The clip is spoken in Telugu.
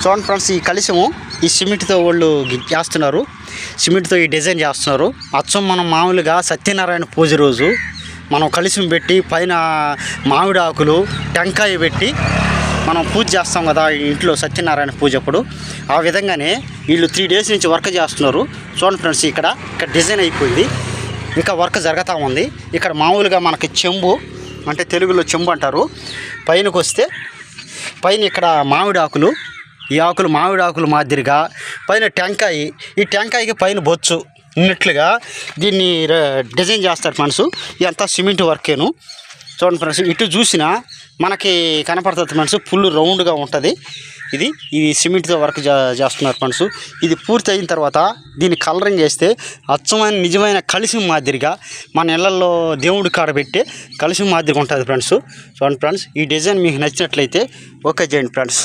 చూడండి ఫ్రెండ్స్, ఈ కలశము ఈ సిమెంట్తో వాళ్ళు చేస్తున్నారు. సిమెంట్తో ఈ డిజైన్ చేస్తున్నారు. అచ్చం మనం మామూలుగా సత్యనారాయణ పూజ రోజు మనం కలశం పెట్టి పైన మామిడి ఆకులు టెంకాయ పెట్టి మనం పూజ చేస్తాం కదా ఇంట్లో సత్యనారాయణ పూజ అప్పుడు. ఆ విధంగానే వీళ్ళు 3 days నుంచి వర్క్ చేస్తున్నారు. చూడండి ఫ్రెండ్స్, ఇక్కడ డిజైన్ అయిపోయింది, ఇంకా వర్క్ జరుగుతూ ఉంది. ఇక్కడ మామూలుగా మనకి చెంబు అంటే తెలుగులో చెంబు అంటారు. పైనకి వస్తే పైన ఇక్కడ మామిడి ఆకులు, ఈ ఆకులు మామిడి ఆకులు మాదిరిగా పైన టెంకాయ, ఈ టెంకాయకి పైన బొచ్చు ఉన్నట్లుగా దీన్ని డిజైన్ చేస్తారు ఫ్రెండ్స్. ఇదంతా సిమెంట్ వర్కేను. చూడండి ఫ్రెండ్స్, ఇటు చూసినా మనకి కనపడుతుంది ఫ్రెండ్స్, ఫుల్ రౌండ్గా ఉంటుంది. ఇది సిమెంట్తో వర్క్ చేస్తున్నారు ఫ్రెండ్స్. ఇది పూర్తి అయిన తర్వాత దీన్ని కలరింగ్ చేస్తే అచ్చమైన నిజమైన కలశం మాదిరిగా మన ఇళ్లలో దేవుడి కాడ పెట్టే కలశం మాదిరిగా ఉంటుంది ఫ్రెండ్స్. చూడండి ఫ్రెండ్స్, ఈ డిజైన్ మీకు నచ్చినట్లయితే ఓకే చేయండి ఫ్రెండ్స్.